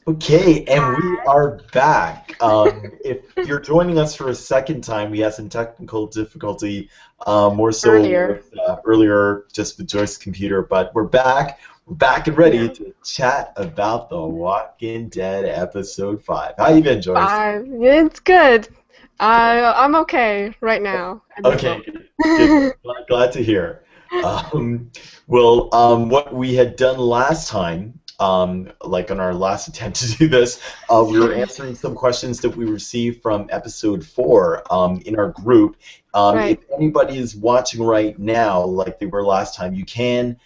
Okay, and we are back. If you're joining us for a second time, we had some technical difficulty, more so Earlier. with earlier just with Joyce's computer, but we're back. We're back and ready Yeah. to chat about The Walking Dead episode 5. How you been, Joyce? It's good. Good. I'm okay right now at this Okay, moment. good, good. Glad to hear. Um, what we had done last time, like on our last attempt to do this, we were answering some questions that we received from episode 4 in our group. If Right. anybody is watching right now, like they were last time, you can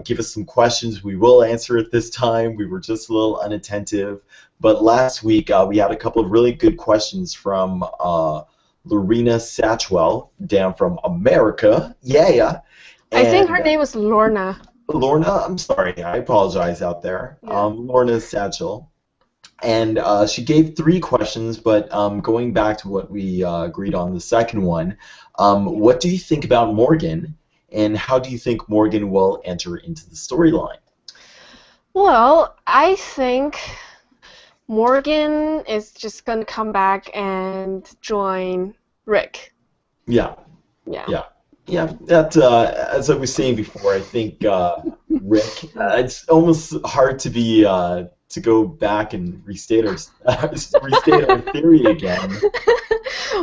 give us some questions. We will answer it this time. We were just a little unattentive. But last week, we had a couple of really good questions from Lorena Satchwell down from America. Yeah. I think her And name was Lorna. Lorna, I'm sorry, I apologize out there. Yeah. Lorna Satchel. And she gave 3 questions, but going back to what we agreed on the second one, what do you think about Morgan, and how do you think Morgan will enter into the storyline? Well, I think Morgan is just gonna come back and join Rick. Yeah, Yeah. yeah, yeah. That as I was saying before, I think Rick. It's almost hard to be to go back and restate our restate our theory again.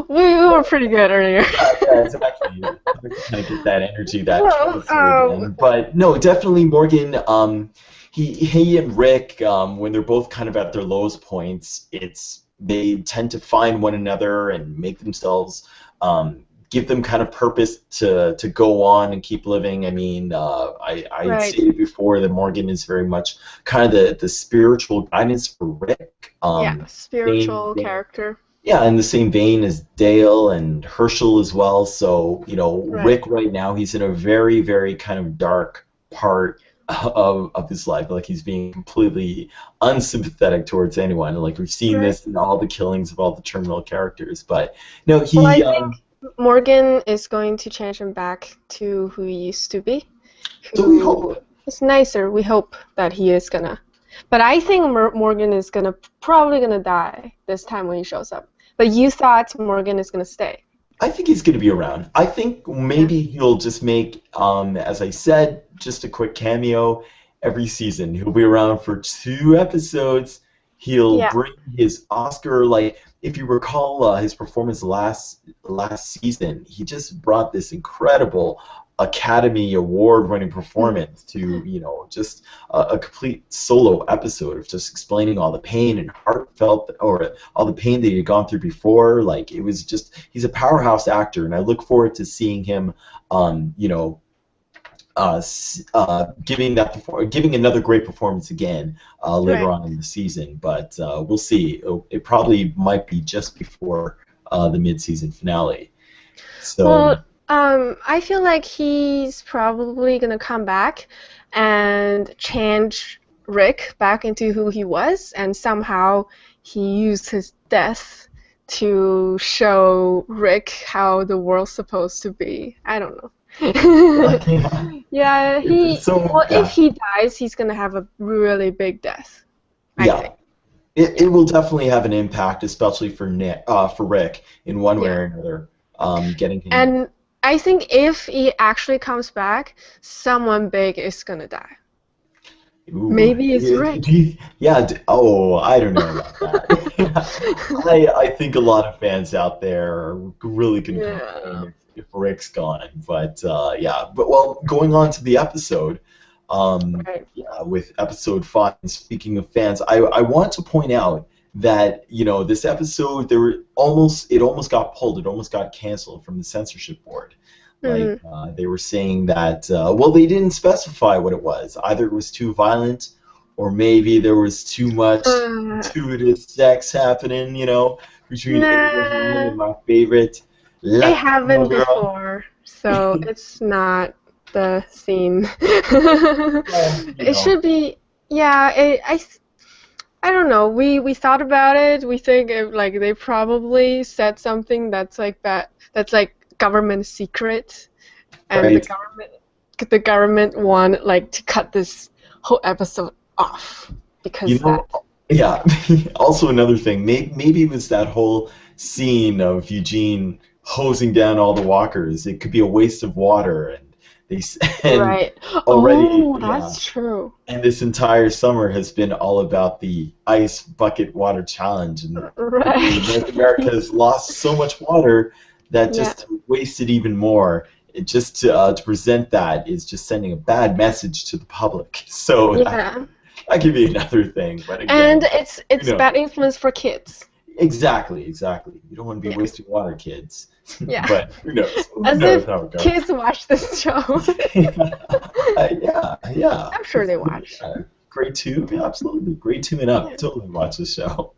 We were pretty good earlier. Yeah, exactly. Kind of get that energy, that Well, chemistry again. But no, definitely Morgan. He and Rick, when they're both kind of at their lowest points, they tend to find one another and make themselves, give them kind of purpose to go on and keep living. I mean, I had right. stated before that Morgan is very much kind of the spiritual guidance for Rick. Yeah, Same spiritual vein, character. yeah, in the same vein as Dale and Herschel as well. So, Right. Rick right now, he's in a very, very kind of dark part of his life. Like he's being completely unsympathetic towards anyone. Like we've seen Right. this in all the killings of all the terminal characters. But no, Well, I think Morgan is going to change him back to who he used to be, so we who hope. is nicer. We hope that he is gonna. But I think Morgan is probably gonna die this time when he shows up. But you thought Morgan is gonna stay. I think he's going to be around. I think Yeah. maybe he'll just make, as I said, just a quick cameo every season. He'll be around for 2 episodes. He'll Yeah. bring his Oscar, like if you recall his performance last season, he just brought this incredible Academy Award-winning performance to, just a complete solo episode of just explaining all the pain and heartfelt, or all the pain that he had gone through before. Like it was just, he's a powerhouse actor, and I look forward to seeing him, giving another great performance again later Right. on in the season. But we'll see. It probably might be just before the mid-season finale. So Well, I feel like he's probably gonna come back and change Rick back into who he was, and somehow he used his death to show Rick how the world's supposed to be. I don't know. yeah, Yeah, so well, if yeah, he dies, he's gonna have a really big death, I yeah. think. It Yeah. will definitely have an impact, especially for Rick, in one way Yeah. or another. Getting him. And I think if he actually comes back, someone big is gonna die. Ooh, Maybe it's Rick. yeah. Oh, I don't know about that. I think a lot of fans out there are really going to Yeah. complain if Rick's gone. But yeah. But well, going on to the episode, Right. yeah, with episode 5. And speaking of fans, I want to point out that this episode it almost got pulled. It almost got canceled from the censorship board. Like Hmm. they were saying that, well, they didn't specify what it was. Either it was too violent, or maybe there was too much gratuitous sex happening, between Abraham Nah, and my favorite it Latino happened girl. before, so it's not the scene. Well, It should be, yeah. I don't know. We thought about it. We think like they probably said something that's like that. That's like government secret, and right? the government want like to cut this whole episode off. because that. Yeah. Also, another thing, maybe it was that whole scene of Eugene hosing down all the walkers. It could be a waste of water, and and Right. already, Oh, yeah. that's true. And this entire summer has been all about the ice bucket water challenge, and North Right. America has lost so much water that Yeah. just to waste it even more, just to present that is just sending a bad message to the public. So Yeah. that could be another thing, but And again, it's who knows? bad influence for kids. Exactly, exactly. You don't want to be Yeah. wasting water, kids. Yeah. But who knows? Who As knows if how it goes? kids watch this show. Yeah, yeah. I'm sure they watch. Yeah. Grade two, yeah, absolutely. Grade two and up, Yeah. totally watch the show.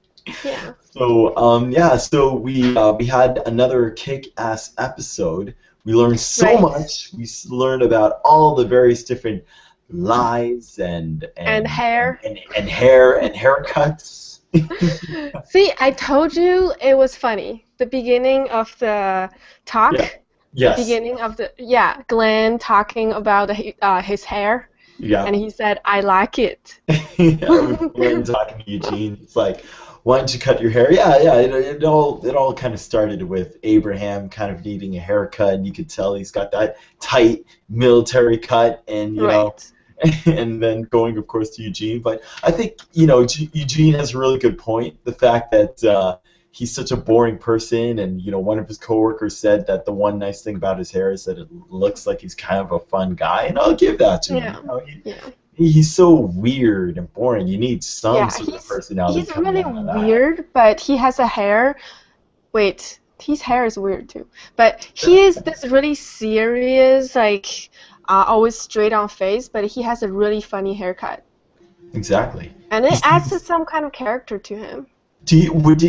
Yeah. So, yeah, so we had another kick-ass episode. We learned so Right. much. We learned about all the various different lies and hair. and hair and haircuts. See, I told you it was funny. The beginning of the talk. Yeah. Yes. The beginning of Glenn talking about his hair, Yeah. and he said, "I like it." When talking to Eugene, it's like, why don't you cut your hair? Yeah, yeah. It all kind of started with Abraham kind of needing a haircut, and you could tell he's got that tight military cut, and Right. and then going, of course, to Eugene. But I think Eugene has a really good point. The fact that he's such a boring person, and one of his coworkers said that the one nice thing about his hair is that it looks like he's kind of a fun guy, and I'll give that to him. Yeah. He's so weird and boring. You need some sort of personality. He's really weird, but he has a hair. Wait, his hair is weird too. But he is this really serious, like always straight on face, but he has a really funny haircut. Exactly. And it adds some kind of character to him. Would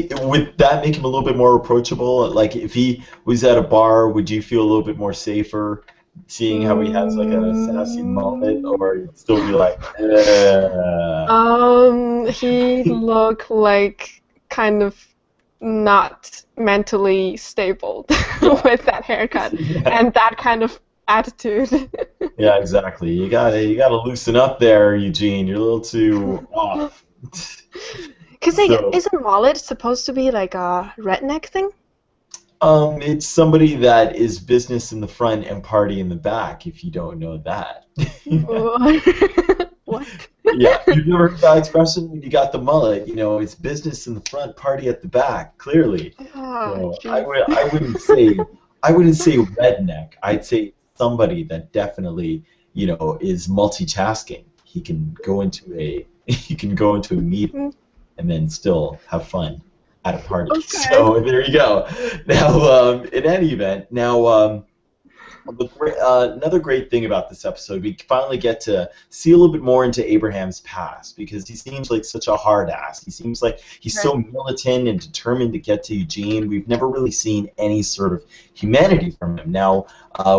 that make him a little bit more approachable? Like if he was at a bar, would you feel a little bit more safer seeing how he has like a sassy mullet, or you'd still be like, he looked like kind of not mentally stable with that haircut and that kind of attitude. Yeah, exactly. You gotta loosen up there, Eugene. You're a little too off. Because isn't mullet supposed to be like a redneck thing? It's somebody that is business in the front and party in the back, if you don't know that. What? Yeah, you've never heard that expression? When you got the mullet, it's business in the front, party at the back, clearly. Oh, so I wouldn't say redneck. I'd say somebody that definitely, is multitasking. He can go into a meeting and then still have fun at a party. Okay. So there you go. Now, in any event, another great thing about this episode, we finally get to see a little bit more into Abraham's past, because he seems like such a hard ass. He seems like he's so militant and determined to get to Eugene. We've never really seen any sort of humanity from him. Now,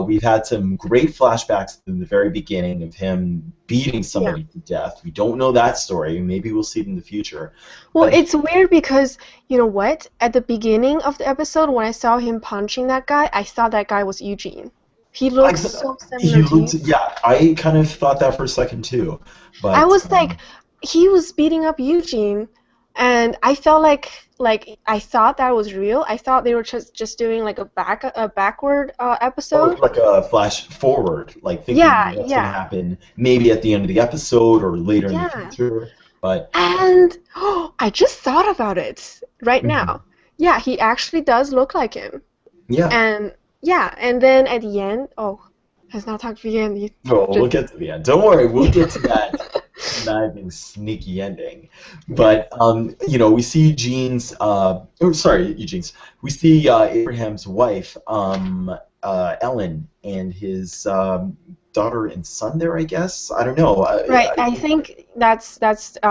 we've had some great flashbacks in the very beginning of him beating somebody to death. We don't know that story. Maybe we'll see it in the future. Well, it's weird because, you know what? At the beginning of the episode, when I saw him punching that guy, I thought that guy was Eugene. He looks so similar to you. Yeah, I kind of thought that for a second too. But I was like, he was beating up Eugene, and I felt like I thought that was real. I thought they were just doing like a backward episode. Like a flash forward, like thinking what's going to happen maybe at the end of the episode or later in the future. And I just thought about it right now. Yeah, he actually does look like him. Yeah. And then at the end, let's not talk the end. We'll get to the end. Don't worry, we'll get to that conniving, sneaky ending. But we see we see Abraham's wife, Ellen, and his daughter and son there, I guess. I don't know. I think that's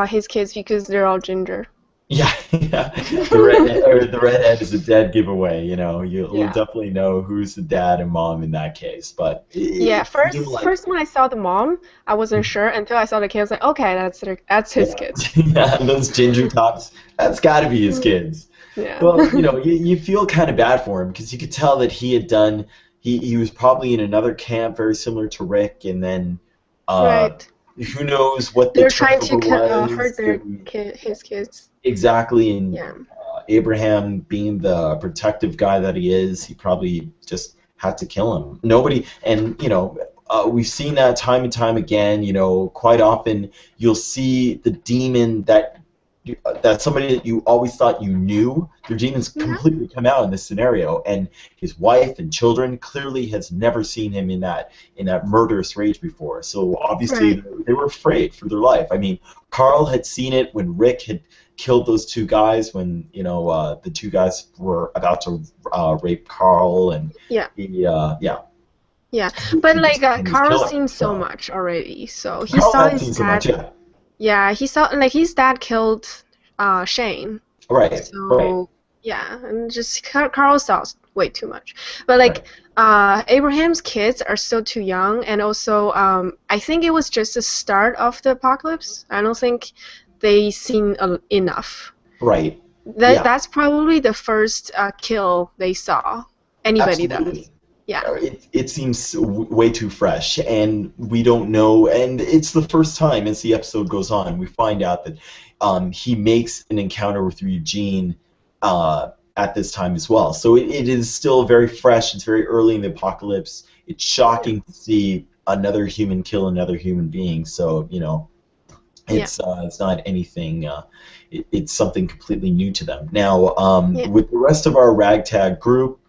his kids because they're all ginger. Yeah. The redhead is a dead giveaway. You'll definitely know who's the dad and mom in that case. But first when I saw the mom, I wasn't sure until I saw the kid. I was like, okay, that's his kids. Yeah, those ginger tops. That's got to be his kids. Yeah. Well, you feel kind of bad for him because you could tell that he had done. He was probably in another camp very similar to Rick, and then who knows what the They're trying to turnover hurt was. his kids. Exactly, and Yeah. Abraham, being the protective guy that he is, he probably just had to kill him. Nobody, and we've seen that time and time again. Quite often you'll see the demon that somebody that you always thought you knew, their demons completely come out in this scenario, and his wife and children clearly has never seen him in that murderous rage before. So obviously Right. they were afraid for their life. I mean, Carl had seen it when Rick had killed those two guys when the two guys were about to rape Carl, and Yeah. yeah. Yeah. He But just like became his Carl's killer. seen so So much already. So he Carl saw had his seen so much, dad. yeah. Yeah, he saw like his dad killed Shane. Right, right, So yeah, and just Carl saw way too much. But right. like Abraham's kids are still too young, and also I think it was just the start of the apocalypse. I don't think they seen enough. Right. Yeah, That's probably the first kill they saw. Anybody absolutely. does. Yeah. It seems way too fresh, and we don't know. And it's the first time, as the episode goes on, we find out that he makes an encounter with Eugene at this time as well. So it is still very fresh. It's very early in the apocalypse. It's shocking to see another human kill another human being. So it's not anything. It's something completely new to them. Now, with the rest of our ragtag group,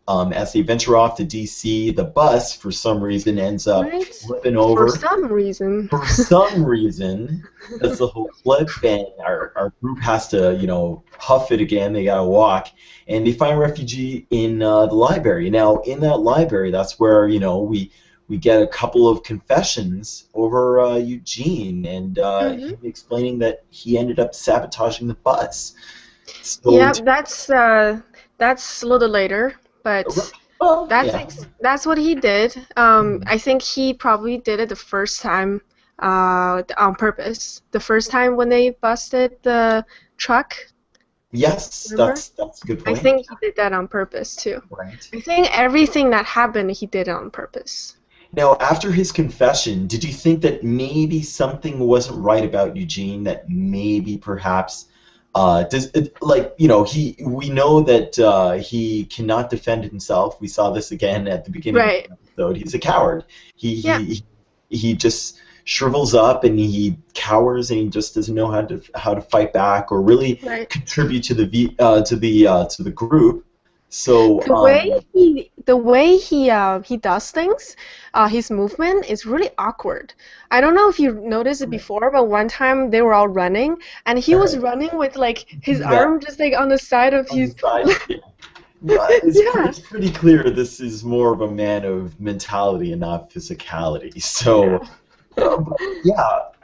as they venture off to DC, the bus, for some reason, ends up flipping over. For some reason. For some reason, that's the whole flip, and our group has to, huff it again. They gotta walk, and they find refuge in the library. Now, in that library, that's where we get a couple of confessions over Eugene, and him explaining that he ended up sabotaging the bus. So yeah, that's a little later. But that's what he did. I think he probably did it the first time on purpose. The first time when they busted the truck. Yes, remember? that's a good point. I think he did that on purpose too. Right. I think everything that happened, he did it on purpose. Now, after his confession, did you think that maybe something wasn't right about Eugene? That maybe perhaps we know that he cannot defend himself. We saw this again at the beginning of the episode. He's a coward. He just shrivels up and he cowers and he just doesn't know how to fight back or really contribute to the group. So the way he does things, his movement is really awkward. I don't know if you noticed it before, but one time they were all running, and he was running with like his arm just like on the side of his. It's pretty clear this is more of a man of mentality and not physicality. So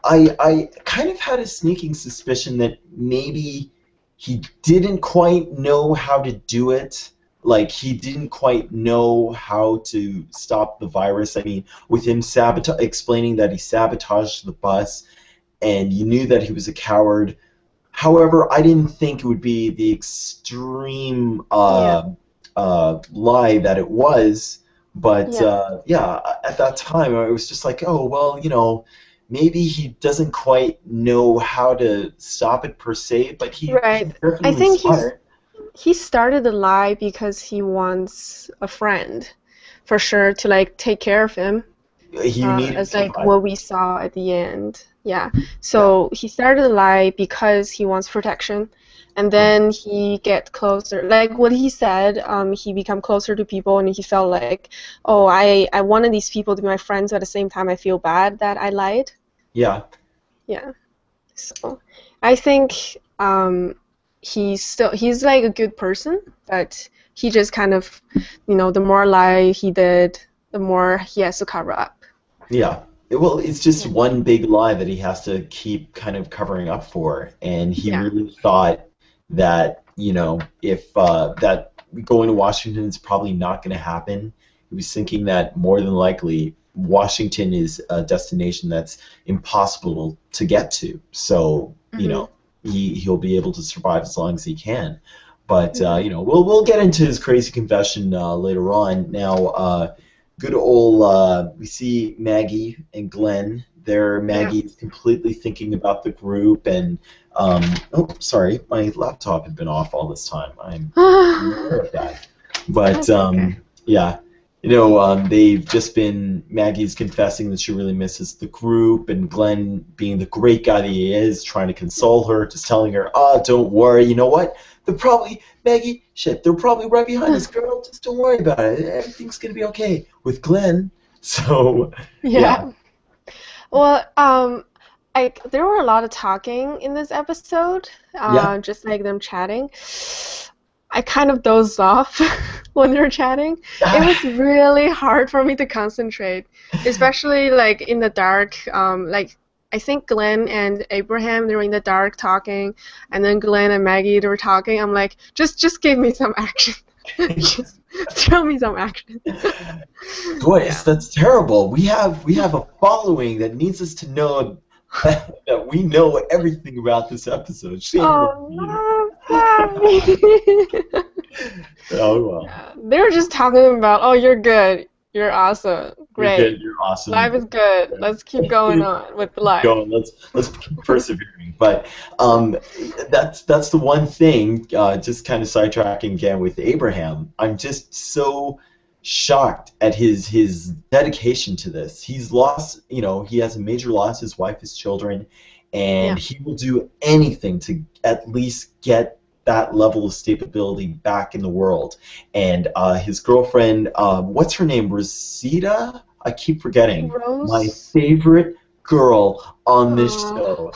I kind of had a sneaking suspicion that maybe he didn't quite know how to do it. Like, he didn't quite know how to stop the virus. I mean, with him explaining that he sabotaged the bus, and you knew that he was a coward. However, I didn't think it would be the extreme lie that it was. But, at that time, it was just like, oh, well, maybe he doesn't quite know how to stop it per se, but he's definitely I think smart. He started the lie because he wants a friend, for sure, to like take care of him. As like what we saw at the end. Yeah. So he started the lie because he wants protection, and then he get closer. Like what he said, he become closer to people, and he felt like, oh, I wanted these people to be my friends, but at the same time I feel bad that I lied. Yeah. Yeah. So I think he's like a good person, but he just kind of, the more lie he did, the more he has to cover up. Yeah. Well, it's just one big lie that he has to keep kind of covering up for, and he really thought that, if that going to Washington is probably not going to happen. He was thinking that more than likely Washington is a destination that's impossible to get to. So, he'll be able to survive as long as he can. But we'll get into his crazy confession later on. Now, good old we see Maggie and Glenn Maggie is completely thinking about the group, and oh, sorry, my laptop had been off all this time. I'm aware of that. But Okay. yeah, they've just been, Maggie's confessing that she really misses the group, and Glenn, being the great guy that he is, trying to console her, just telling her, "Oh, don't worry. You know what? They're probably, Maggie, shit, they're probably right behind us, girl. Just don't worry about it. Everything's gonna be okay with Glenn." So yeah, Yeah. Well, there were a lot of talking in this episode, yeah. just like them chatting. I kind of dozed off when they were chatting. It was really hard for me to concentrate, especially like in the dark. Like I think Glenn and Abraham, they were in the dark talking, and then Glenn and Maggie, they were talking. I'm like, just give me some action. Just throw me some action. Boy, Yeah. that's terrible. We have a following that needs us to know that we know everything about this episode. Shame on you. Oh no, sorry. Oh well. Yeah, they were just talking about, oh, you're good, you're awesome, You're great, good. You're awesome. life is good. Let's keep going Keep on with life. going. Let's keep persevering. But that's the one thing. Just kind of sidetracking again with Abraham. I'm just so shocked at his dedication to this. He's lost. He has a major loss. His wife, his children, and Yeah. he will do anything to at least get that level of stability back in the world. And his girlfriend, what's her name? Rosita? I keep forgetting. My Rose. favorite girl on this show.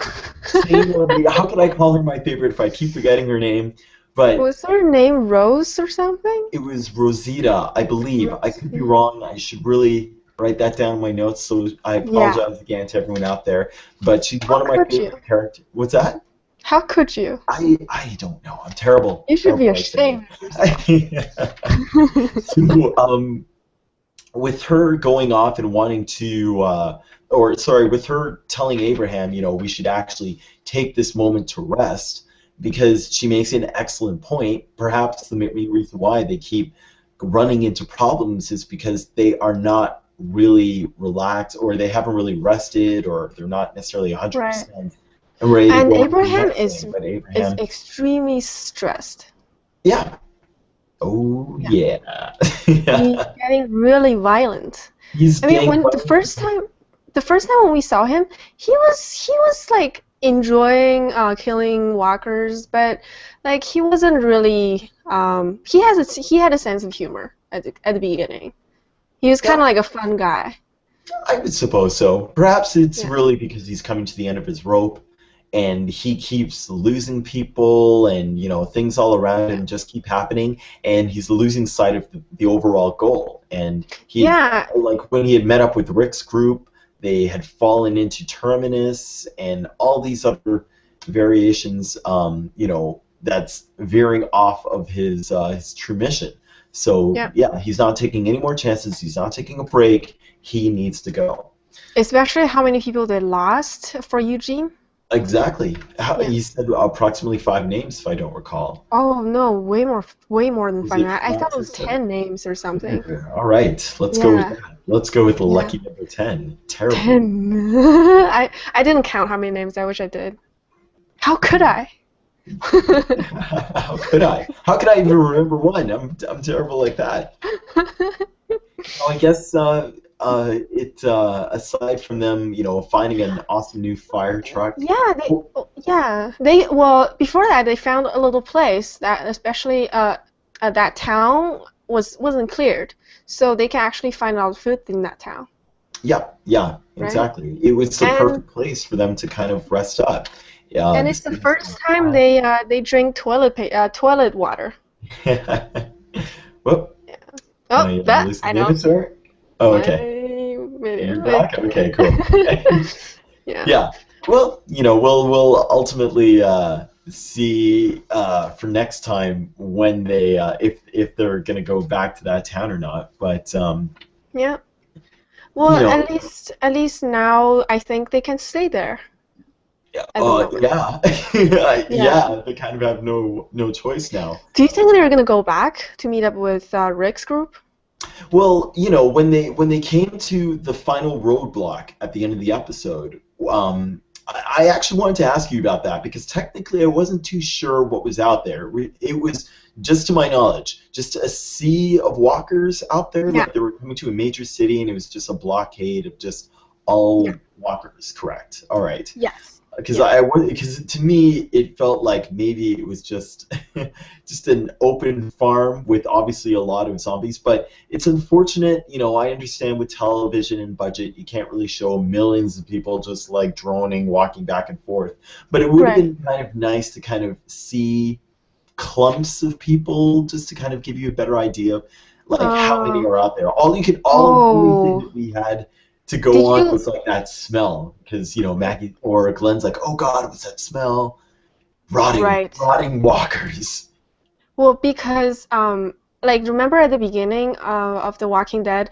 Shame Oh. on me. How could I call her my favorite if I keep forgetting her name? But Was her name Rose or something? it was Rosita, I believe. I could be Rose. wrong. I should really write that down in my notes, so I Yeah. apologize again to everyone out there. But she's How one of my could you? favorite characters. What's that? How could you? I don't know. I'm terrible. You should be Terrible at saying. ashamed of yourself. So, with her going off and wanting to, or sorry, with her telling Abraham, we should actually take this moment to rest, because she makes an excellent point. Perhaps the main reason why they keep running into problems is because they are not really relaxed, or they haven't really rested, or they're not necessarily 100% ready to And go on to the Abraham next is thing. But is Abraham, extremely stressed. yeah. Oh Yeah. yeah. He's Yeah. getting really violent. He's I mean, getting when the first time when we saw him, he was like enjoying killing walkers, but like he wasn't really. He had a sense of humor at the beginning. He was kind of like a fun guy. I would suppose so. Perhaps it's Yeah. really because he's coming to the end of his rope, and he keeps losing people, and things all around him just keep happening, and he's losing sight of the overall goal. And Yeah. like when he had met up with Rick's group, they had fallen into Terminus and all these other variations. That's veering off of his true mission. So Yeah. yeah, he's not taking any more chances. He's not taking a break. He needs to go. Especially how many people they lost for Eugene. Exactly. Yeah. He said approximately 5 names, if I don't recall. Oh no, way more than Was 5. it I thought it 5 or was 7? 10 names or something. All right, let's go with Yeah. that. Let's go with the Yeah. lucky number 10. Terrible. 10. I didn't count how many names. I wish I did. How could I? How could I? How could I even remember one? I'm terrible like that. Oh, I guess aside from them, finding an awesome new fire truck. Well, before that they found a little place that especially that town wasn't cleared, so they can actually find all the food in that town. Yeah, Right? exactly. It was the perfect place for them to kind of rest up. And it's the first time they drink toilet water. Whoop. Oh, that I know. Oh, okay. You're back? Okay, cool. Yeah. Yeah. Well, we'll ultimately see for next time when they if they're gonna go back to that town or not. But yeah. Well, at least now I think they can stay there. yeah, Yeah. yeah, they kind of have no choice now. Do you think they're gonna go back to meet up with Rick's group? Well, you know, when they came to the final roadblock at the end of the episode, I actually wanted to ask you about that because technically I wasn't too sure what was out there. It was, just to my knowledge, just a sea of walkers out there. Yeah. Like they were coming to a major city, and it was just a blockade of just Yeah. all walkers. Correct. All right. Yes. Because Yes. because to me it felt like maybe it was just just an open farm with obviously a lot of zombies, but it's unfortunate. You know, I understand with television and budget you can't really show millions of people just like droning walking back and forth, but it would have Right. been kind of nice to kind of see clumps of people just to kind of give you a better idea of like how many Uh, are out there. All the only thing oh, that we had to go did on you? was like that smell because you know Maggie or Glenn's like, oh God, what's that smell? Right. Rotting walkers. Well, because like remember at the beginning of The Walking Dead,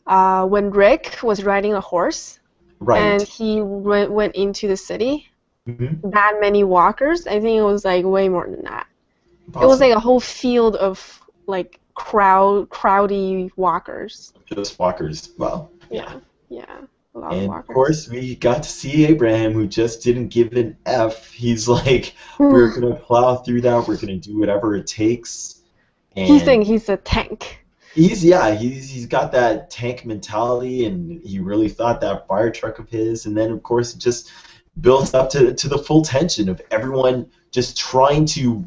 when Rick was riding a horse and Right. he went into the city, Hmm. that many walkers, I think it was like way more than that. It was like Possible. a whole field of like crowdy walkers. Just walkers. Well, yeah. Yeah, yeah, a lot of And of walkers. course, we got to see Abraham, who just didn't give an F. He's like, we're He gonna plow through that. We're gonna do whatever it takes. And thinks he's a tank. he's got that tank mentality, and he really thought that fire truck of his. And then, of course, it just builds up to the full tension of everyone just trying to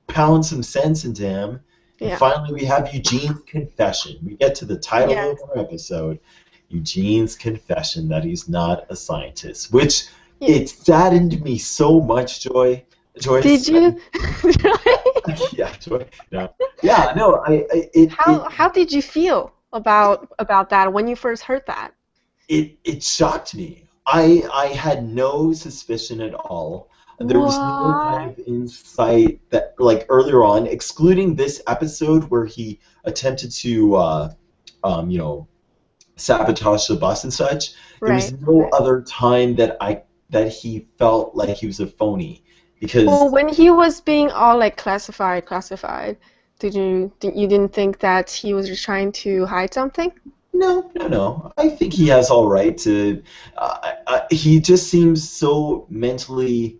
pound some sense into him. And Yeah. finally, we have Eugene's confession. We get to the title Yes. of our episode, Eugene's confession that he's not a scientist, which Yeah. it saddened me so much, Did Joyce. you? Yeah, Joy. No. Yeah, no. How did you feel about that when you first heard that? It shocked me. I had no suspicion at all. There was no kind What? of insight that, like earlier on, excluding this episode where he attempted to, you know, sabotage the bus and such. There was Right. no Right. other time that he felt like he was a phony, Well, because when he was being all like classified, you didn't think that he was just trying to hide something? no. I think he has all right to. He just seems so mentally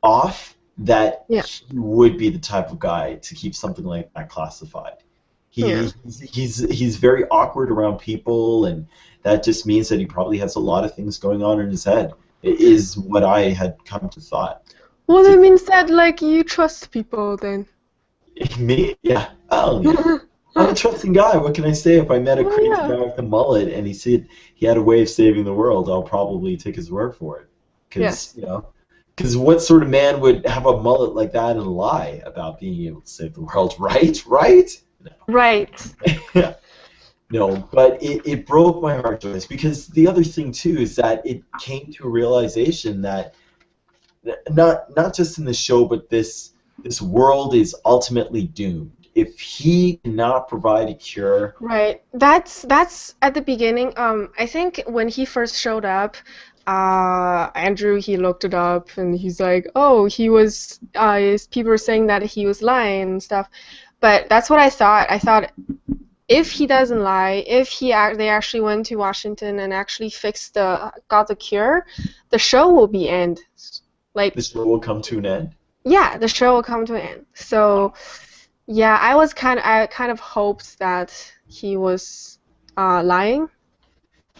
off that Yeah. he would be the type of guy to keep something like that classified. Yeah. He's very awkward around people, and that just means that he probably has a lot of things going on in his head. It is what I had come to thought. Well, that means that like you trust people then. Me? Yeah. Oh, yeah. I'm a trusting guy. What can I say? If I met a Oh crazy yeah. guy with a mullet and he said he had a way of saving the world, I'll probably take his word for it. Because, Yes. you know, because what sort of man would have a mullet like that and lie about being able to save the world, right? Right? Right. No. No, but it broke my heart, Joyce, because the other thing, too, is that it came to a realization that not just in the show, but this world is ultimately doomed. If he cannot provide a cure, Right. That's at the beginning. I think when he first showed up, Andrew he looked it up and he's like, oh, he was. People were saying that he was lying and stuff, but that's what I thought. I thought if he doesn't lie, if they actually went to Washington and actually got the cure, the show will be end. Like the show will come to an end. yeah, the show will come to an end. So. Yeah, I kind of hoped that he was lying.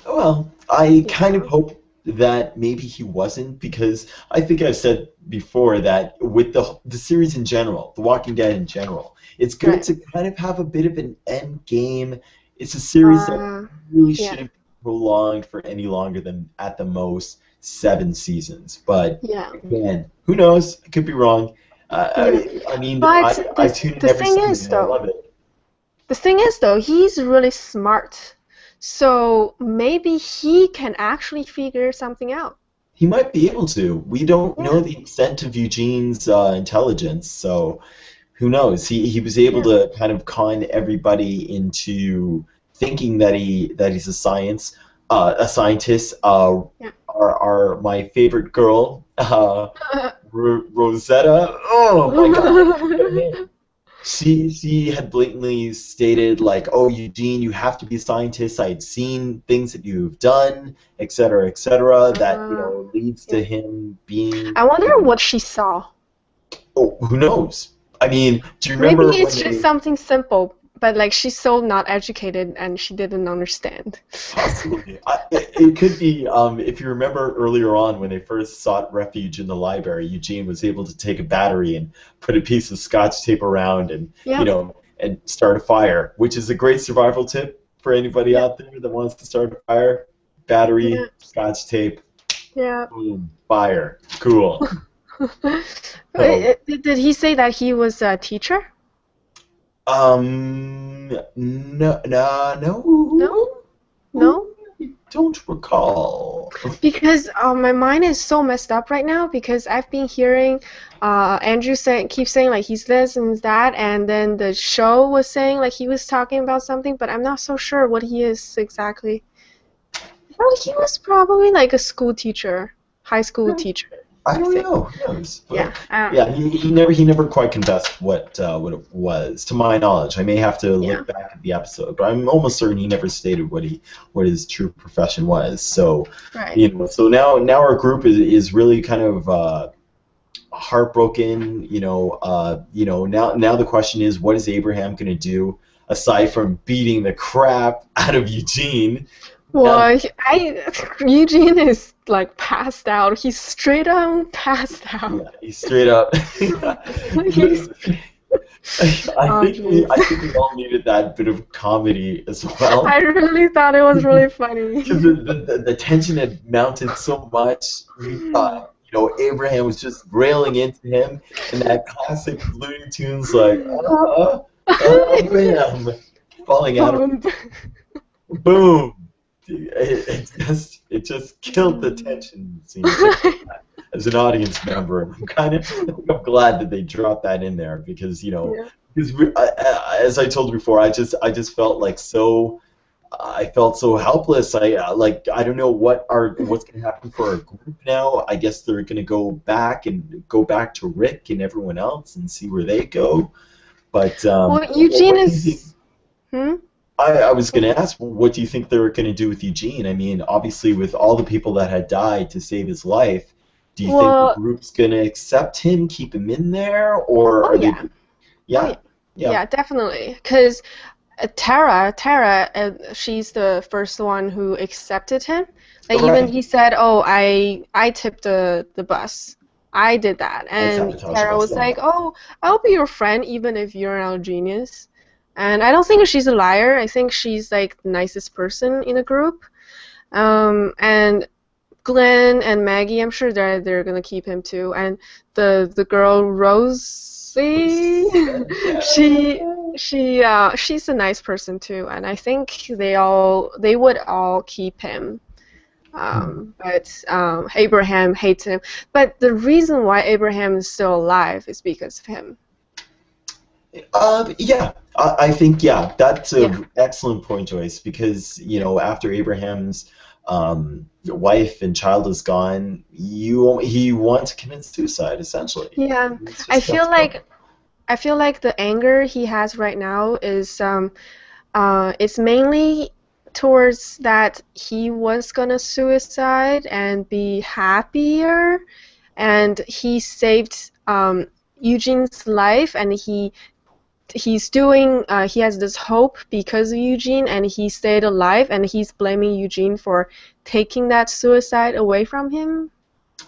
Well, I kind of Yeah. hope that maybe he wasn't, because I think I've said before that with the series in general, The Walking Dead in general, it's good Right. to kind of have a bit of an end game. It's a series that Uh, really yeah. shouldn't be prolonged for any longer than at the most 7 seasons. But Yeah. again, who knows? I could be wrong. Yeah. I mean, But I tune in the every thing is season. I though, love it. he's really smart. So maybe he can actually figure something out. He might be able to. We don't know Yeah. the extent of Eugene's intelligence, so who knows? He was able Yeah. to kind of con everybody into thinking that he's a scientist. Yeah. My favorite girl, Rosetta. Oh my God, her name. she had blatantly stated like, "Oh, Eugene, you have to be a scientist. I had seen things that you've done, et cetera, that Uh, leads yeah. to him being, I wonder what she saw. oh, who knows? I mean, do you Maybe remember when it's just they something simple, but like she's so not educated and she didn't understand. possibly? It could be. If you remember earlier on when they first sought refuge in the library, Eugene was able to take a battery and put a piece of scotch tape around and Yep. and start a fire, which is a great survival tip for anybody Yep. out there that wants to start a fire. Battery, Yeah. scotch tape, Yeah. boom, fire. Cool. So, Did he say that he was a teacher? no, No? no, No? I don't recall. Because my mind is so messed up right now because I've been hearing Andrew keep saying like he's this and that, and then the show was saying like he was talking about something, but I'm not so sure what he is exactly. Well, he was probably like a school teacher, high school teacher, I I don't think. know. Who knows? Yeah, But I don't yeah, know. he never quite confessed what it was, to my knowledge. I may have to Yeah, look back at the episode, but I'm almost certain he never stated what his true profession was. So, right. so now our group is really kind of heartbroken. Now the question is, what is Abraham going to do aside from beating the crap out of Eugene? Now, Well, Eugene is like passed out. He's straight up passed out. yeah, he straight up. He's, oh, jeez. I think we all needed that bit of comedy as well, I really thought it was really funny. because the tension had mounted so much. We thought, Abraham was just railing into him, and that classic Looney Tunes like, bam, falling out of Um, boom. It just killed the tension scene as an audience member. I'm glad that they dropped that in there because yeah. because as I told you before, I just felt like I felt so helpless. I don't know what's going to happen for our group now. I guess they're going to go back to Rick and everyone else and see where they go. But Well, Eugene what do you think? is. Hmm? I was going to ask, what do you think they were going to do with Eugene? I mean, obviously, with all the people that had died to save his life, do you think the Well, group's going to accept him, keep him in there, or oh are they? yeah. Oh Yeah, yeah. yeah, Yeah, definitely. Because Tara, she's the first one who accepted him. Like even right. he said, "Oh, I tipped the bus. I did that." I And sabotage Tara bus. was Yeah. like, "Oh, I'll be your friend even if you're a genius." And I don't think she's a liar. I think she's like the nicest person in the group. And Glenn and Maggie, I'm sure they're gonna keep him too. And the girl Rosie, she she's a nice person too. And I think they would all keep him. But Abraham hates him. But the reason why Abraham is still alive is because of him. Yeah, I think that's Yeah. an excellent point, Joyce, because after Abraham's wife and child is gone, he wants to commit suicide essentially. Yeah. It's I just feel like I feel like the anger he has right now is it's mainly towards that he was gonna suicide and be happier, and he saved Eugene's life, and he has this hope because of Eugene, and he stayed alive, and he's blaming Eugene for taking that suicide away from him,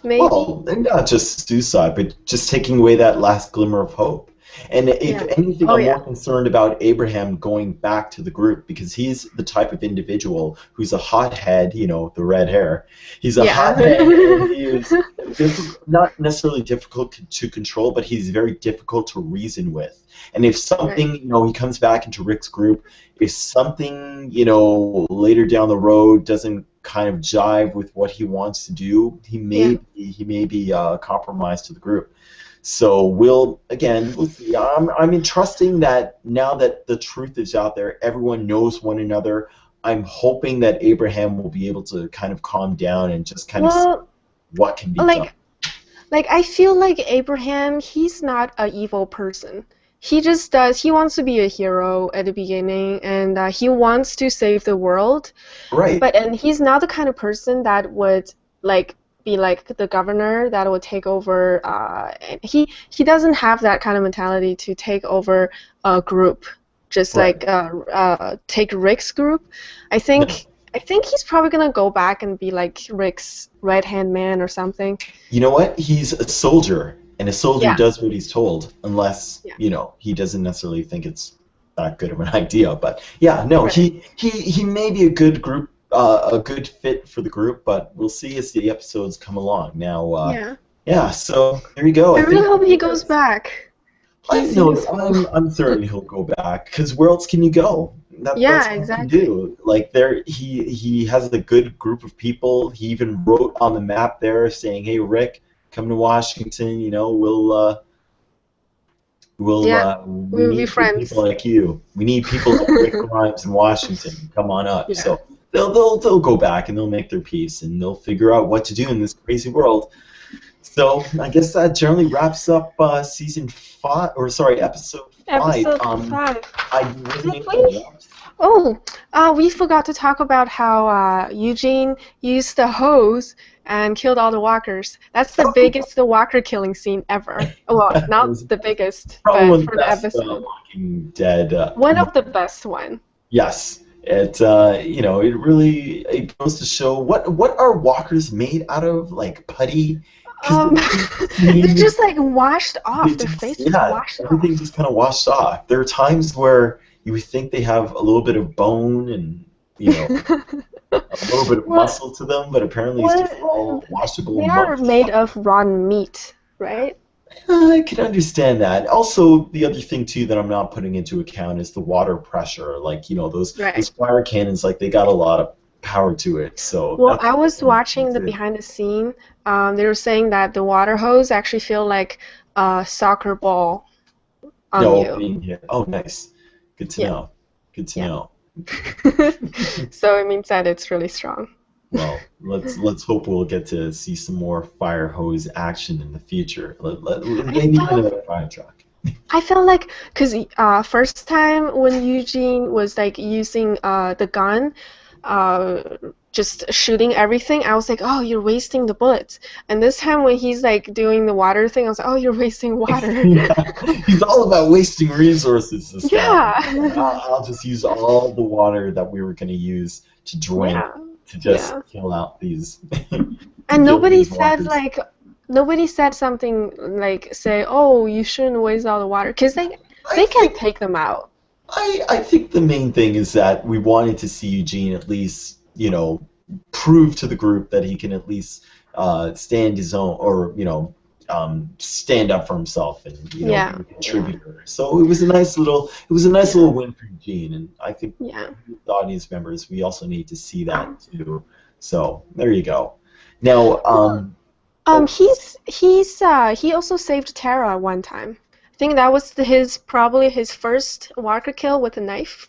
maybe. Well, and not just suicide, but just taking away that last glimmer of hope. And if Yeah. anything, Oh I'm yeah. more concerned about Abraham going back to the group because he's the type of individual who's a hothead, the red hair. He's a hothead and Yeah. he is not necessarily difficult to control, but he's very difficult to reason with. And if Right. something, he comes back into Rick's group, if something, later down the road doesn't kind of jive with what he wants to do, he Yeah. may be compromised to the group. So we'll see. I'm entrusting that now that the truth is out there, everyone knows one another. I'm hoping that Abraham will be able to kind of calm down and just kind of see Well, what can be done. like I feel like Abraham, he's not an evil person. he just does. He wants to be a hero at the beginning, and he wants to save the world. Right. And he's not the kind of person that would like be like the governor that would take over. He doesn't have that kind of mentality to take over a group, just Right. like take Rick's group. I think. I think he's probably gonna go back and be like Rick's right-hand man or something. You know what? He's a soldier, and a soldier Yeah. does what he's told, unless Yeah. you know he doesn't necessarily think it's that good of an idea. But yeah, no, Right. he may be a good group, a good fit for the group, but we'll see as the episodes come along. Now, Yeah. yeah, so there you go. I really think hope he goes back. I He's know. useful. I'm certain he'll go back. Because where else can you go? Yeah, That's what he can exactly. do. Like there, he has a good group of people. He even wrote on the map there saying, "Hey, Rick, come to Washington. You know, Yeah, we we'll be need good people friends. like you. We need people like Rick Grimes in Washington. Come on up." Yeah. So they'll go back and they'll make their peace and they'll figure out what to do in this crazy world. So I guess that generally wraps up season 5, or sorry, episode 5. Episode 5. I wasn't Did able we? to. Oh, we forgot to talk about how Eugene used the hose and killed all the walkers. That's the biggest walker killing scene ever. Well, It not was the biggest, probably but one of the for the best episode. Walking Dead. One of the best one. Yes, it you know it really it goes to show what are walkers made out of, like putty. They're just like washed off. Their Just, face just yeah, washed off. everything just kind of washed off. There are times where you would think they have a little bit of bone and you know a little bit of Well, muscle to them, but apparently it's just all washable they and are mud. made of rotten meat, right? I can understand that. Also, the other thing too that I'm not putting into account is the water pressure. Like, you know, those Right. fire cannons, like they got a lot of power to it. So Well, that's I was watching the too. behind the scene. They were saying that the water hose actually feel like a soccer ball on No, you. being here. Oh, nice. Good to Yeah. know. Good to Yeah. know. So it means that it's really strong. Well, let's hope we'll get to see some more fire hose action in the future. Maybe even another fire truck. I felt like, cause first time when Eugene was like using the gun, just shooting everything, I was like, oh, you're wasting the bullets. And this time when he's like doing the water thing, I was like, oh, you're wasting water. Yeah, he's all about wasting resources. This guy. Yeah. I'll just use all the water that we were going to use to drink Yeah. to just Yeah. kill out these. And nobody these said walkers. like, nobody said something like, say, oh, you shouldn't waste all the water, cause they can take them out. I think the main thing is that we wanted to see Eugene at least, you know, prove to the group that he can at least stand his own, or you know, stand up for himself and you know Yeah. be a contributor. So it was a nice little win for Eugene, and I think Yeah. the audience members, we also need to see that too. So there you go. Now, He also saved Tara one time. I think that was probably his first walker kill with a knife.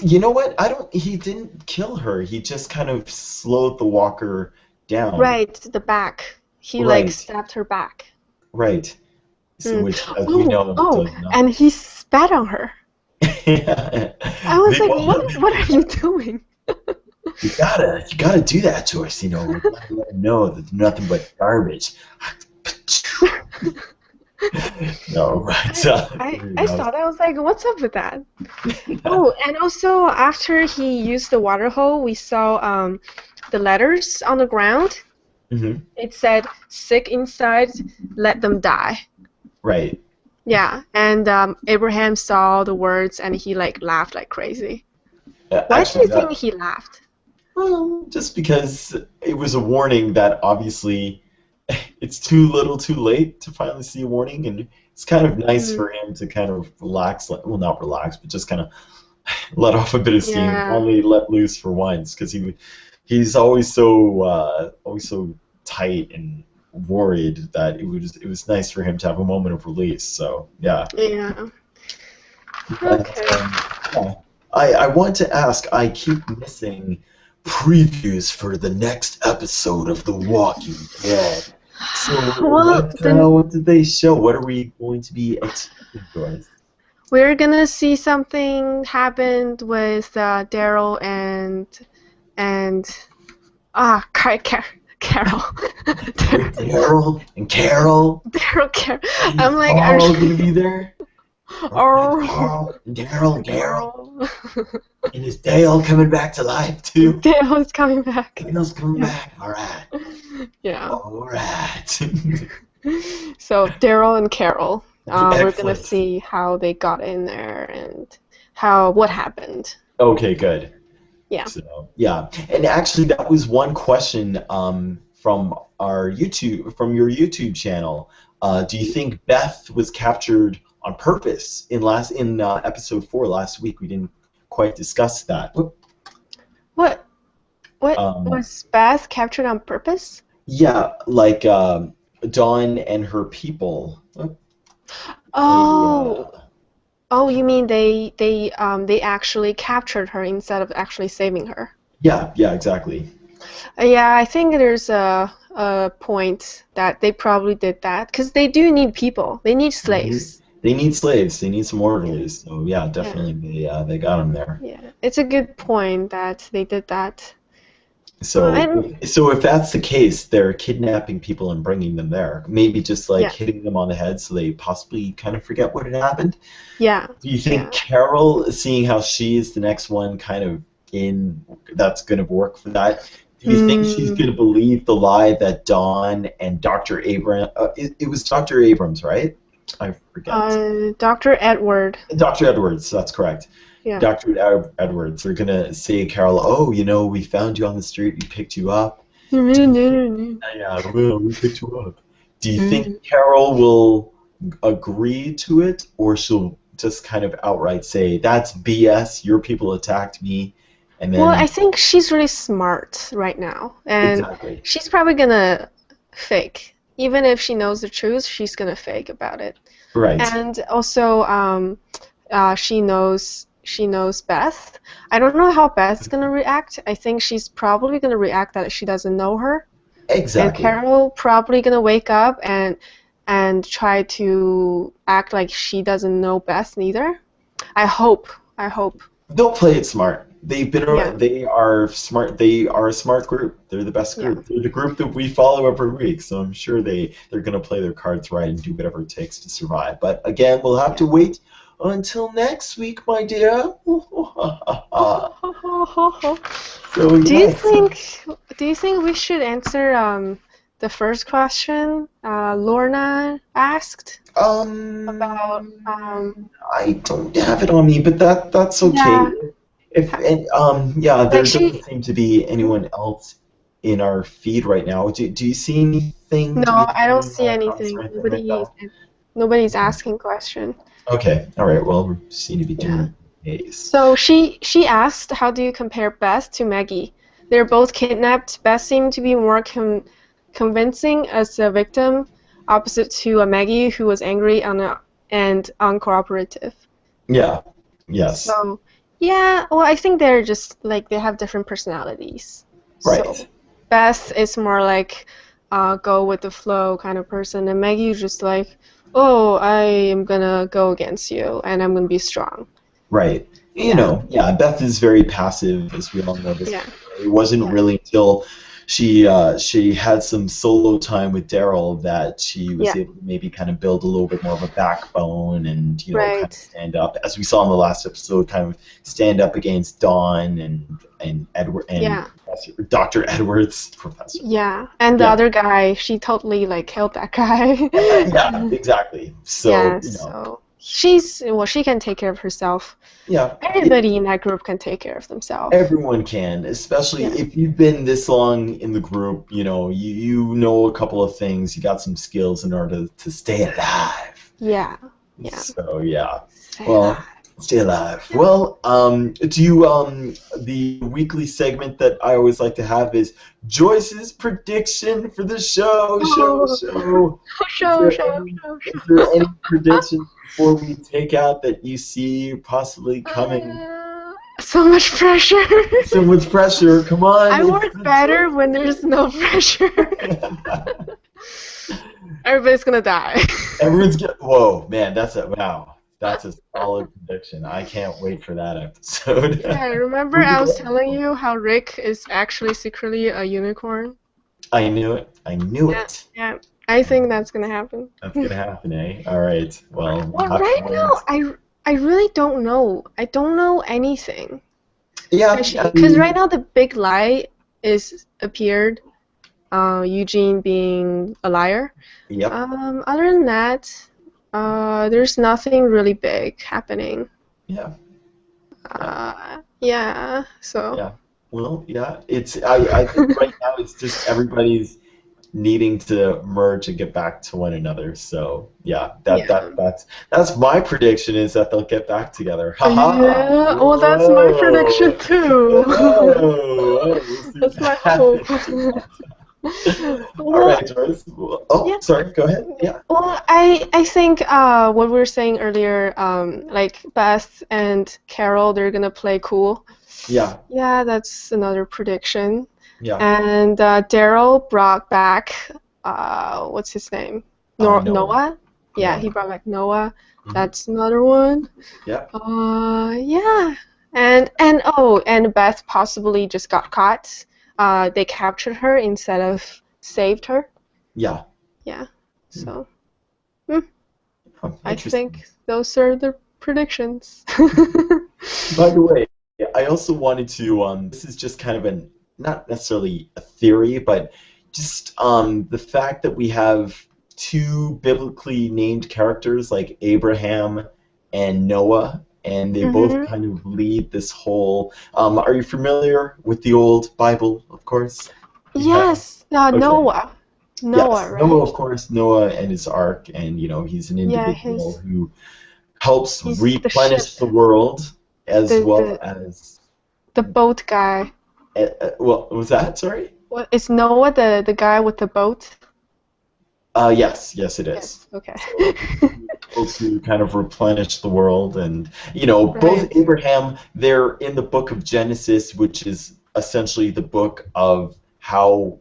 you know what? He didn't kill her. He just kind of slowed the walker down. Right, the back. He like stabbed her back. Right. So, which, as Oh, we know, oh, does not. and he spat on her. Yeah. I was like, what are you doing? You gotta do that to us, you know. We gotta let them know that they're nothing but garbage. No, right. I saw that. I was like, what's up with that? Oh, and also after he used the water hole, we saw the letters on the ground. Mm-hmm. It said, "Sick inside, let them die." Right. Yeah, and Abraham saw the words and he like laughed like crazy. Why do you think he laughed? Well, just because it was a warning that obviously it's too little too late to finally see a warning, and it's kind of nice for him to kind of relax, well, not relax, but just kind of let off a bit of steam, finally let loose for once, because he's always so tight and worried that it was nice for him to have a moment of release. So yeah. Yeah. Okay. Yeah. I want to ask, I keep missing previews for the next episode of The Walking Dead. So what did they show? What are we going to be expecting, Joyce? we're gonna see something happened with Daryl and Carol. Daryl and Carol Daryl. and I'm like, Carl gonna be there. Oh, Carl and Daryl and Carol. Daryl. And is Dale coming back to life too? Dale is coming back. Dale's coming back. All right. Yeah. All right. So Daryl and Carol, we're gonna Excellent. see how they got in there and what happened. Okay, good. Yeah. So yeah, and actually that was one question from your YouTube channel. Do you think Beth was captured on purpose in episode 4 last week? We didn't quite discuss that. What was Beth captured on purpose? Yeah, like Dawn and her people. Oh, you mean they actually captured her instead of actually saving her? Yeah, exactly. Yeah, I think there's a point that they probably did that because they do need people. They need slaves. They need slaves. They need some orderlies. So yeah, definitely they got them there. Yeah, it's a good point that they did that. So if that's the case, they're kidnapping people and bringing them there. Maybe just hitting them on the head so they possibly kind of forget what had happened. Yeah. Do you think Carol, seeing how she is the next one, kind of that's going to work for that? Do you think she's going to believe the lie that Dawn and Dr. Abrams? It was Dr. Abrams, right? I forget. Dr. Edward. Dr. Edwards, that's correct. Yeah. Dr. Edwards, they're gonna say, Carol, oh, we found you on the street, we picked you up. Yeah, we picked you up. Do you think Carol will agree to it, or she'll just kind of outright say, that's BS, your people attacked me, and then... Well, I think she's really smart right now, and she's probably gonna fake. Even if she knows the truth, she's gonna fake about it. Right. And also, she knows Beth. I don't know how Beth's gonna react. I think she's probably gonna react that she doesn't know her. Exactly. And Carol probably gonna wake up and try to act like she doesn't know Beth neither. I hope. They'll play it smart. They are smart. They are a smart group. They're the best group. Yeah. They're the group that we follow every week. So I'm sure they're going to play their cards right and do whatever it takes to survive. But again, we'll have to wait until next week, my dear. Do you think we should answer the first question Lorna asked about? I don't have it on me, but that's okay. Yeah. There doesn't seem to be anyone else in our feed right now. Do you see anything? No, I don't see anything. Nobody's asking question. Okay, all right. Well, we seem to be doing it. So she asked, how do you compare Beth to Maggie? They're both kidnapped. Beth seemed to be more convincing as a victim, opposite to a Maggie who was angry and uncooperative. Yeah. Yes. So. Yeah, well, I think they're just they have different personalities. Right. So Beth is more like go with the flow kind of person, and Maggie is just like, oh, I am gonna go against you, and I'm gonna be strong. Right. You know, Beth is very passive, as we all know. It wasn't really until she had some solo time with Daryl that she was able to maybe kind of build a little bit more of a backbone and kind of stand up, as we saw in the last episode, kind of stand up against Dawn and Edward and Dr. Edwards, Professor. Yeah, and the other guy, she totally killed that guy. Yeah, exactly. So so she can take care of herself. Yeah. Everybody in that group can take care of themselves. Everyone can, especially if you've been this long in the group, you know a couple of things, you got some skills in order to stay alive. Yeah. So, stay alive. Well, the weekly segment that I always like to have is Joyce's prediction for the show. Is there any predictions before we take out that you see possibly coming? So much pressure. So much pressure. Come on. I work better when there's no pressure. Everybody's gonna die. Whoa, man, that's That's a solid prediction. I can't wait for that episode. Yeah, remember Who would I was like- telling you how Rick is actually secretly a unicorn? I knew it. I knew Yeah, it. yeah. I think that's gonna happen. That's gonna happen, eh? All right. Well, we'll Well, have to right wait. now, I really don't know. I don't know anything. Yeah, I Because right mean, now the big lie is appeared, Eugene being a liar. yep. Other than that, there's nothing really big happening. Yeah. Yeah. Yeah, so. Yeah. Well, yeah. I think right now it's just everybody's needing to merge and get back to one another. So yeah, Yeah. that's my prediction is that they'll get back together. Ha ha. Yeah, well, that's my Whoa. prediction too. Whoa. We'll see That's what my happens. hope. All Well, right, Joyce. Oh, yeah. sorry. Go ahead. Yeah. Well, I think what we were saying earlier, like Beth and Carol, they're gonna play cool. Yeah. Yeah, that's another prediction. Yeah. And Daryl brought back what's his name? Noah. Noah? Yeah, Noah. he brought back Noah. Mhm. That's another one. Yeah. Yeah. And Beth possibly just got caught. They captured her instead of saved her. Yeah. Yeah. So Oh, I interesting. think those are the predictions. By the way, I also wanted to. This is just kind of not necessarily a theory, but just the fact that we have two biblically named characters like Abraham and Noah, and they both Mhm. kind of lead this whole. Are you familiar with the old Bible? Of course. Yeah. Yes, Okay. Noah. Yes, Right? Noah, of course, Noah and his ark, and he's an Yeah, individual who helps he's the replenish ship, the world as well the as. boat guy. What was that? Sorry. What is Noah the guy with the boat? Yes, it is. Yes. Okay. Able to kind of replenish the world, and both Right. Abraham, they're in the book of Genesis, which is essentially the book of how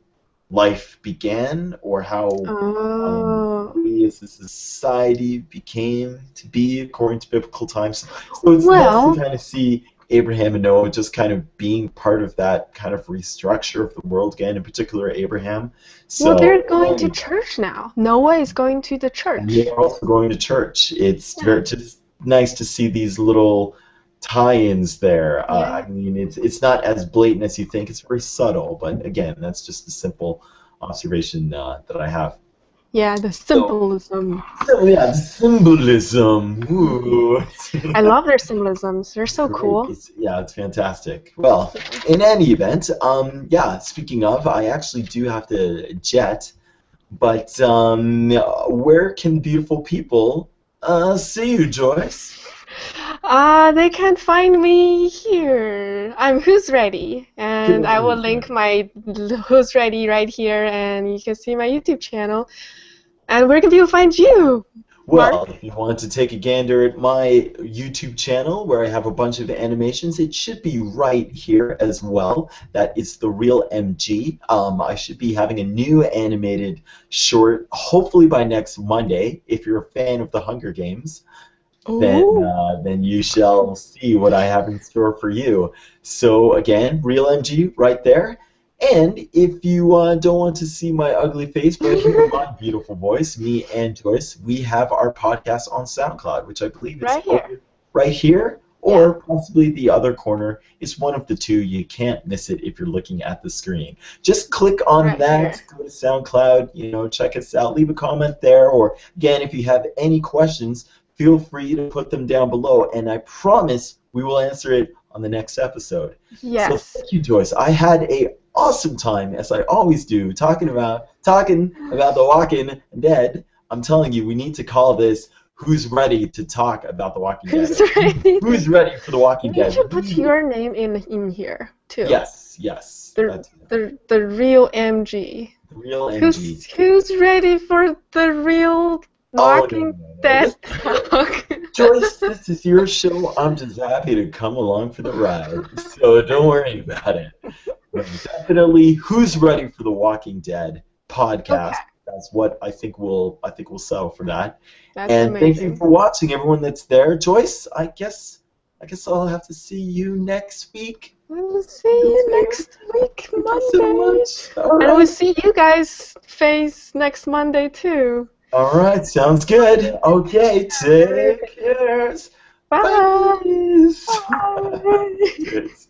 life began, or how Oh. we as a society became to be according to biblical times. So it's nice Well, to kind of see Abraham and Noah just kind of being part of that kind of restructure of the world again, in particular Abraham. So they're going to church now. Noah is going to the and church. they're also going to church. It's Yeah. very just nice to see these little tie-ins there. Yeah. I mean, it's not as blatant as you think. It's very subtle, but again, that's just a simple observation that I have. Yeah, the symbolism. So yeah, symbolism. Ooh. I love their symbolisms. They're so cool. It's fantastic. Well, in any event, speaking of, I actually do have to jet, but where can beautiful people see you, Joyce? They can find me here. I'm HuzRedy, and I will link my HuzRedy right here, and you can see my YouTube channel. And where can people find you? Well, if you want to take a gander at my YouTube channel where I have a bunch of animations, it should be right here as well. That is The Real MG. I should be having a new animated short, hopefully by next Monday. If you're a fan of the Hunger Games, then you shall see what I have in store for you. So again, Real MG right there. And if you don't want to see my ugly face, but hear my beautiful voice, me and Joyce, we have our podcast on SoundCloud, which I believe is right here, or possibly the other corner. It's one of the two. You can't miss it if you're looking at the screen. Just click on that, go to SoundCloud, check us out, leave a comment there, or again, if you have any questions, feel free to put them down below, and I promise we will answer it on the next episode. Yes. So thank you, Joyce. I had a awesome time, as I always do, talking about The Walking Dead. I'm telling you, we need to call this "Who's Ready to Talk About The Walking Dead?" Who's ready for The Walking Dead? You should put your name in here too. Yes. The real MG. The Real MG. Who's ready for the real Walking Dead talk? Joyce, this is your show. I'm just happy to come along for the ride. So don't worry about it. Definitely, Who's Ready for The Walking Dead podcast. That's what I think we'll settle for that. That's And thank you amazing. for watching, everyone that's there. Joyce, I guess I'll have to see you next week. We'll see you next week, Thank you so Monday. much. All And we'll right. see you guys face next Monday too. All right. Sounds good. Okay. Take care. Bye. Bye. Cheers. Bye. Cheers.